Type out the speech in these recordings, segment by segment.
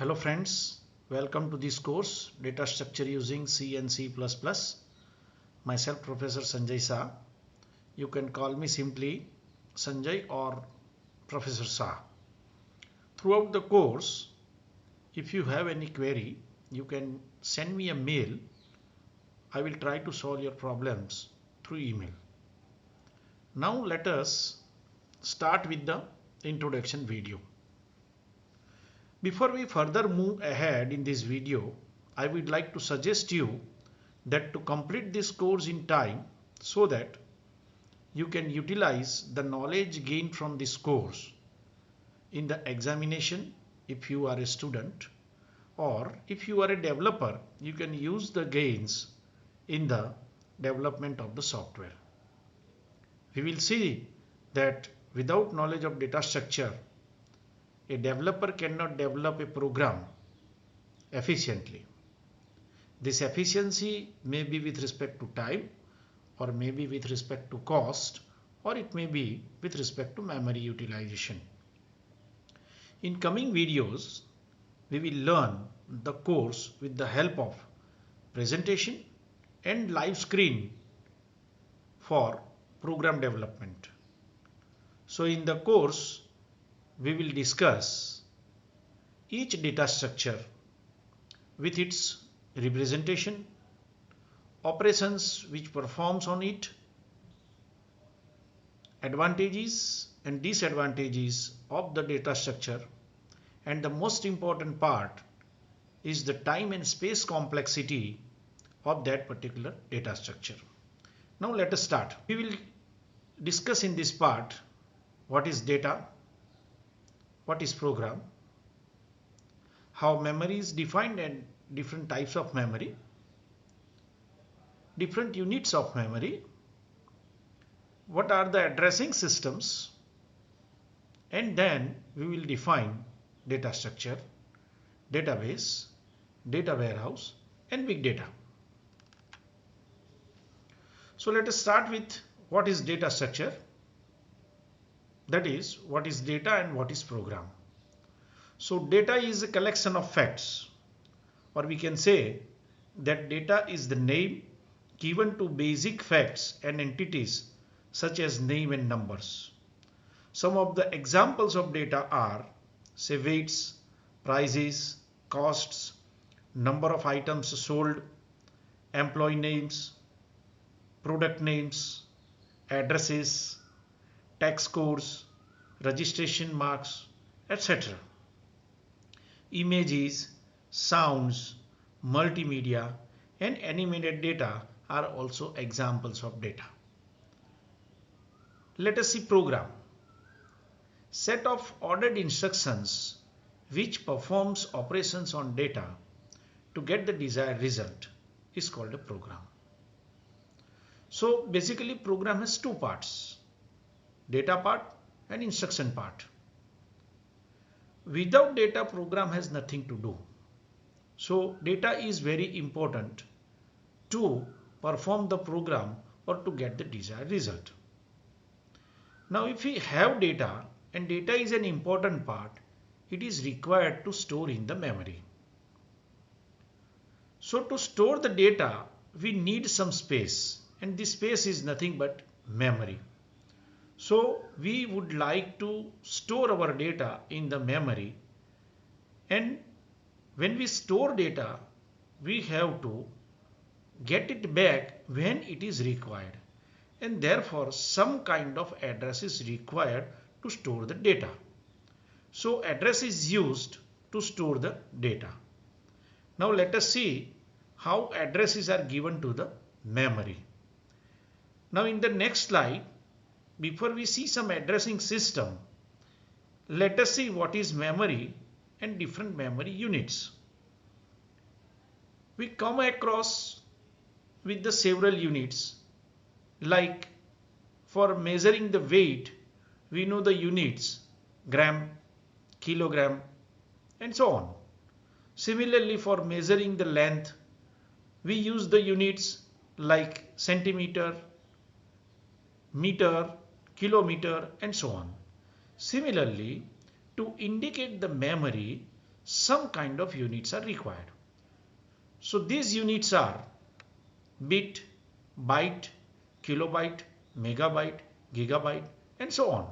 Hello friends, welcome to this course Data Structure using C and C++. Myself Professor Sanjay Shah. You can call me simply Sanjay or Professor Shah. Throughout the course, if you have any query, you can send me a mail. I will try to solve your problems through email. Now let us start with the introduction video. Before we further move ahead in this video, I would like to suggest you that to complete this course in time so that you can utilize the knowledge gained from this course in the examination if you are a student, or if you are a developer, you can use the gains in the development of the software. We will see that without knowledge of data structure, a developer cannot develop a program efficiently. This efficiency may be with respect to time, or maybe with respect to cost, or it may be with respect to memory utilization. In coming videos, we will learn the course with the help of presentation and live screen for program development. So in the course, we will discuss each data structure with its representation, operations which performs on it, advantages and disadvantages of the data structure, and the most important part is the time and space complexity of that particular data structure. Now let us start. We will discuss in this part what is data, what is program, how memory is defined and different types of memory, different units of memory, what are the addressing systems, and then we will define data structure, database, data warehouse, and big data. So let us start with what is data structure. That is, what is data and what is program. So data is a collection of facts, or we can say that data is the name given to basic facts and entities such as name and numbers. Some of the examples of data are, say, weights, prices, costs, number of items sold, employee names, product names, addresses, tax codes, registration marks, etc. Images, sounds, multimedia, and animated data are also examples of data. Let us see program. Set of ordered instructions which performs operations on data to get the desired result is called a program. So basically program has two parts, data part and instruction part. Without data, program has nothing to do. So data is very important to perform the program or to get the desired result. Now if we have data, and data is an important part, it is required to store in the memory. So to store the data, we need some space, and this space is nothing but memory. So we would like to store our data in the memory, and when we store data, we have to get it back when it is required, and therefore some kind of address is required to store the data. So address is used to store the data. Now let us see how addresses are given to the memory. Now in the next slide, before we see some addressing system, let us see what is memory and different memory units. We come across with the several units, like for measuring the weight, we know the units gram, kilogram, and so on. Similarly, for measuring the length, we use the units like centimeter, meter, kilometer, and so on. Similarly, to indicate the memory, some kind of units are required. So these units are bit, byte, kilobyte, megabyte, gigabyte, and so on.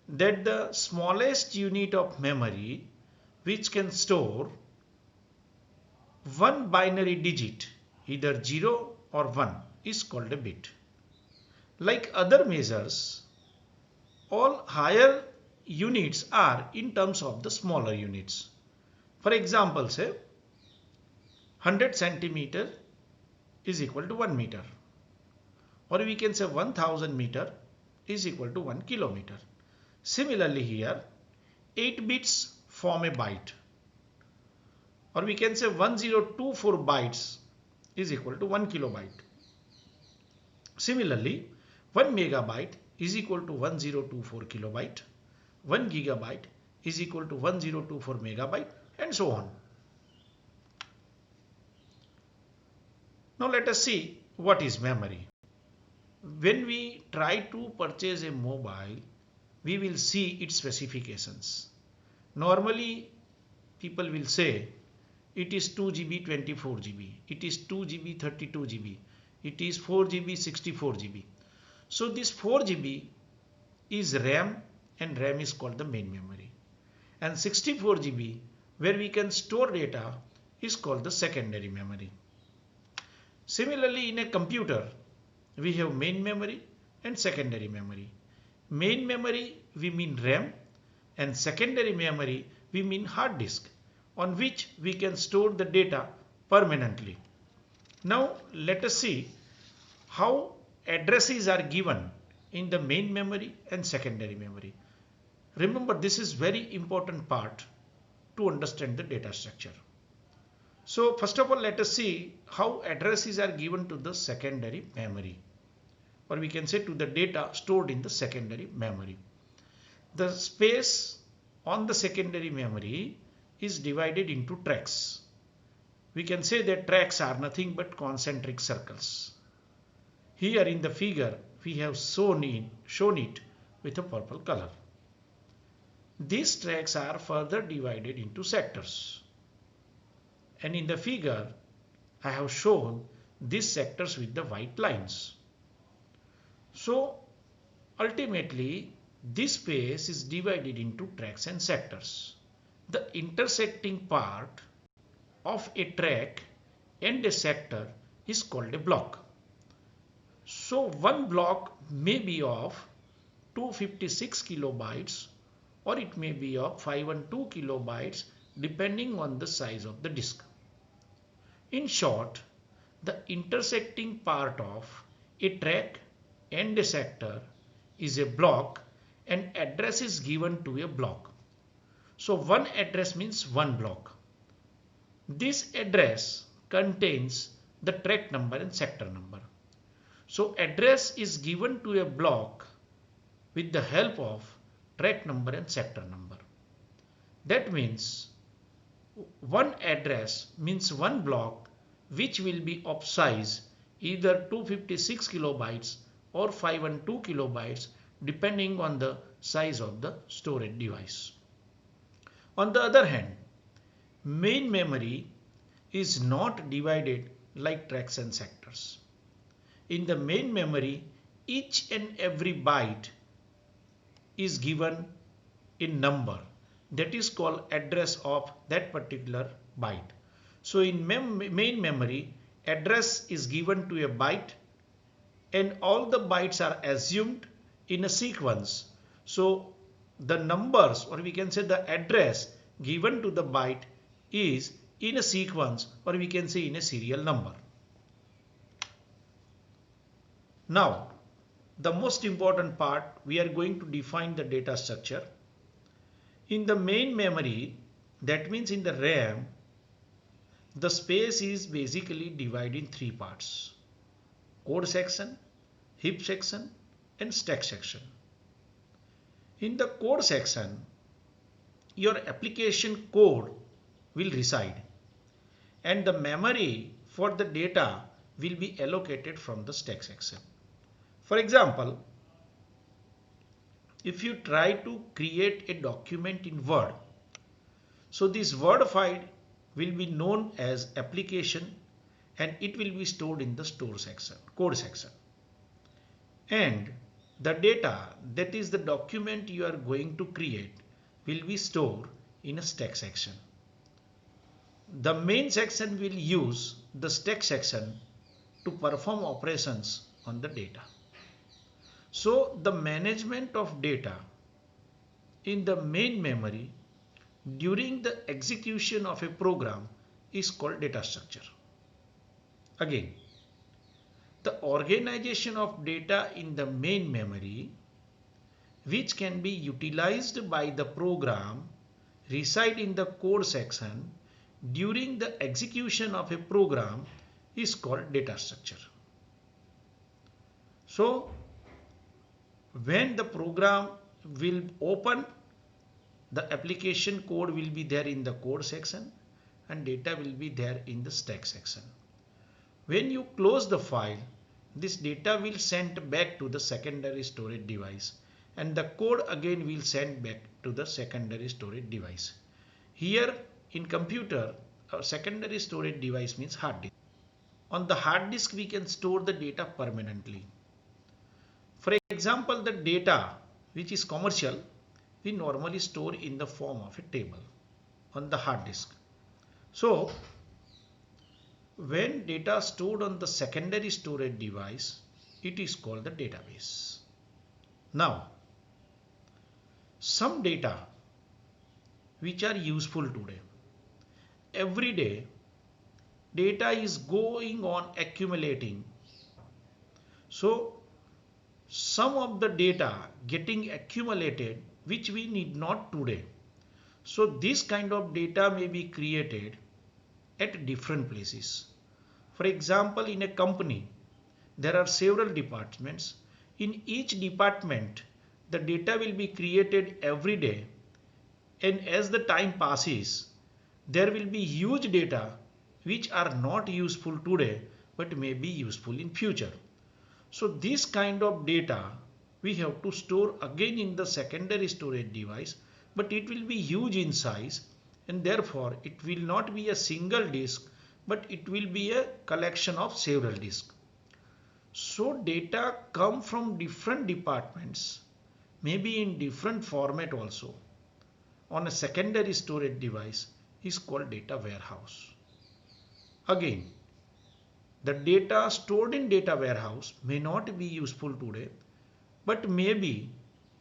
That the smallest unit of memory which can store one binary digit, either 0 or 1, is called a bit. Like other measures, all higher units are in terms of the smaller units. For example, say 100 centimeter is equal to 1 meter, or we can say 1000 meter is equal to 1 kilometer. Similarly here, 8 bits form a byte, or we can say 1024 bytes is equal to 1 kilobyte. Similarly, 1 megabyte is equal to 1024 kilobyte, 1 gigabyte is equal to 1024 megabyte, and so on. Now let us see what is memory. When we try to purchase a mobile, we will see its specifications. Normally, people will say it is 2 GB, 24 GB, it is 2 GB, 32 GB, it is 4 GB, 64 GB. So this 4 GB is RAM, and RAM is called the main memory. And 64 GB, where we can store data, is called the secondary memory. Similarly, in a computer, we have main memory and secondary memory. Main memory we mean RAM, and secondary memory we mean hard disk, on which we can store the data permanently. Now let us see how addresses are given in the main memory and secondary memory. Remember, this is very important part to understand the data structure. So first of all, let us see how addresses are given to the secondary memory, or we can say to the data stored in the secondary memory. The space on the secondary memory is divided into tracks. We can say that tracks are nothing but concentric circles. Here in the figure, we have shown it with a purple color. These tracks are further divided into sectors. And in the figure, I have shown these sectors with the white lines. So ultimately, this space is divided into tracks and sectors. The intersecting part of a track and a sector is called a block. So one block may be of 256 kilobytes, or it may be of 512 kilobytes, depending on the size of the disk. In short, the intersecting part of a track and a sector is a block, and address is given to a block. So one address means one block. This address contains the track number and sector number. So address is given to a block with the help of track number and sector number. That means one address means one block which will be of size either 256 kilobytes or 512 kilobytes, depending on the size of the storage device. On the other hand, main memory is not divided like tracks and sectors. In the main memory, each and every byte is given in number, that is called address of that particular byte. So in main memory, address is given to a byte, and all the bytes are assumed in a sequence. So the numbers, or we can say the address given to the byte, is in a sequence, or we can say in a serial number. Now, the most important part, we are going to define the data structure. In the main memory, that means in the RAM, the space is basically divided in three parts: code section, heap section, and stack section. In the code section, your application code will reside, and the memory for the data will be allocated from the stack section. For example, if you try to create a document in Word, So this word file will be known as application and it will be stored in the store section, code section. And the data, that is the document you are going to create, will be stored in a stack section. The main section will use the stack section to perform operations on the data. So the management of data in the main memory during the execution of a program is called data structure. Again, the organization of data in the main memory, which can be utilized by the program, reside in the code section during the execution of a program is called data structure. So when the program will open, the application code will be there in the code section and data will be there in the stack section. When you close the file, this data will send back to the secondary storage device and the code again will send back to the secondary storage device. Here in computer, a secondary storage device means hard disk. On the hard disk we can store the data permanently. For example, the data which is commercial, we normally store in the form of a table on the hard disk. So when data stored on the secondary storage device, it is called the database. Now, some data which are useful today. Every day, data is going on accumulating. So some of the data getting accumulated which we need not today. So this kind of data may be created at different places. For example, in a company, there are several departments. In each department, the data will be created every day. And as the time passes, there will be huge data which are not useful today, but may be useful in future. So this kind of data we have to store again in the secondary storage device, but it will be huge in size and therefore it will not be a single disk, but it will be a collection of several disks. So data come from different departments, maybe in different format also, on a secondary storage device is called data warehouse. Again, the data stored in data warehouse may not be useful today, but may be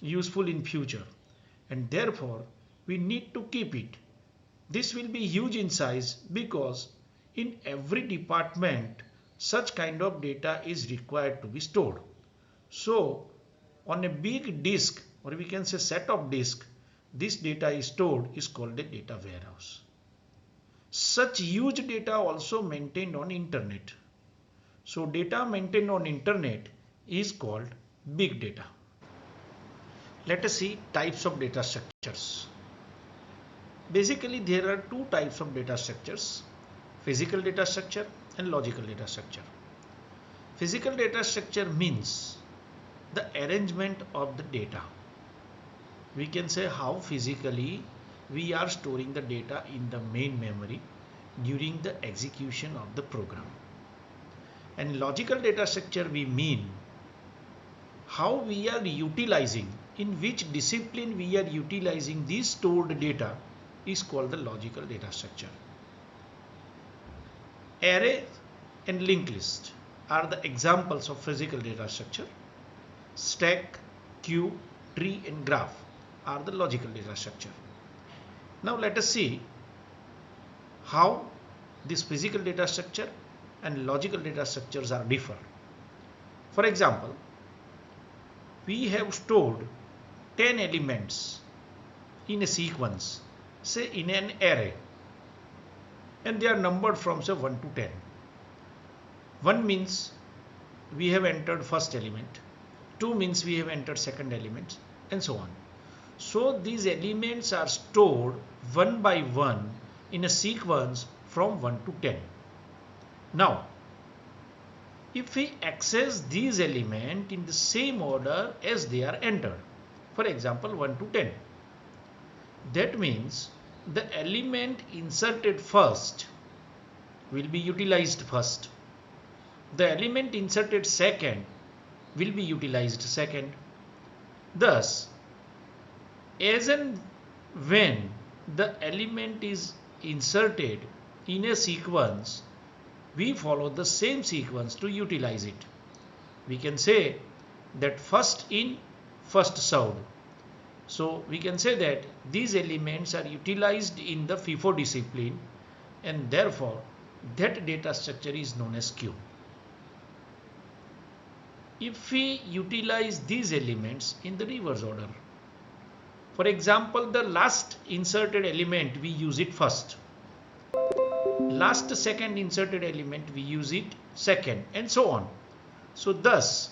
useful in future, and therefore we need to keep it. This will be huge in size because in every department such kind of data is required to be stored. So on a big disk, or we can say set of disk, this data is stored is called a data warehouse. Such huge data also maintained on internet. So data maintained on internet is called big data. Let us see types of data structures. Basically, there are two types of data structures: physical data structure and logical data structure. Physical data structure means the arrangement of the data. We can say how physically we are storing the data in the main memory during the execution of the program. And logical data structure we mean how we are utilizing, in which discipline we are utilizing this stored data is called the logical data structure. Array and linked list are the examples of physical data structure. Stack, queue, tree and graph are the logical data structure. Now let us see how this physical data structure and logical data structures are different. For example, we have stored 10 elements in a sequence, say in an array, and they are numbered from say 1 to 10. 1 means we have entered first element, 2 means we have entered second element, and so on. So these elements are stored one by one in a sequence from 1 to 10. Now, if we access these elements in the same order as they are entered, for example 1 to 10, that means the element inserted first will be utilized first. The element inserted second will be utilized second. Thus, as and when the element is inserted in a sequence, we follow the same sequence to utilize it. We can say that first in, first served. So we can say that these elements are utilized in the FIFO discipline, and therefore that data structure is known as queue. If we utilize these elements in the reverse order, for example, the last inserted element we use it first, last second inserted element we use it second, and so on. So thus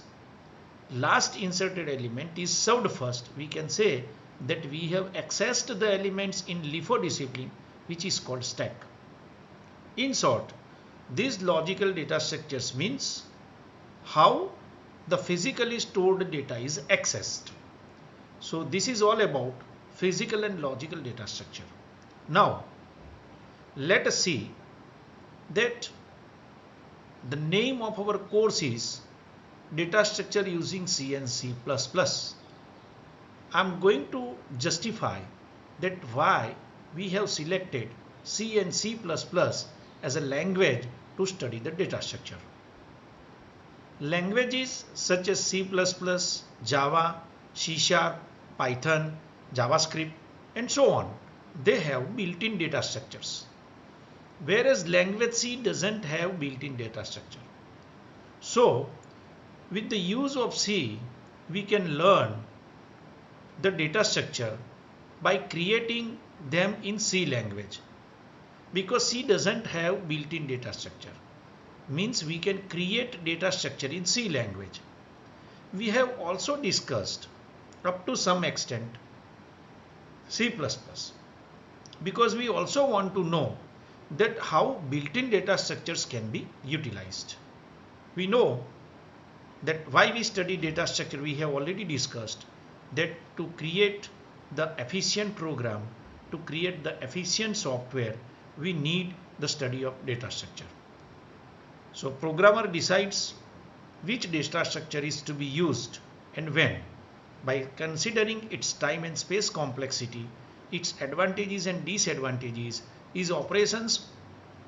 last inserted element is served first. We can say that we have accessed the elements in LIFO discipline, which is called stack. In short, these logical data structures means how the physically stored data is accessed. So this is all about physical and logical data structure. Now let us see that the name of our course is data structure using C and C++. I am going to justify that why we have selected C and C++ as a language to study the data structure. Languages such as C++, Java, C#, Python, JavaScript, and so on, they have built-in data structures. Whereas language C doesn't have built-in data structure. So with the use of C, we can learn the data structure by creating them in C language. Because C doesn't have built-in data structure, means we can create data structure in C language. We have also discussed up to some extent C++, because we also want to know that how built-in data structures can be utilized. We know that why we study data structure, we have already discussed that to create the efficient program, to create the efficient software, we need the study of data structure. So programmer decides which data structure is to be used and when, by considering its time and space complexity, its advantages and disadvantages, its operations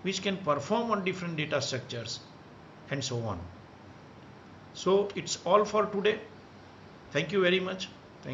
which can perform on different data structures, and so on. So it's all for today. Thank you very much.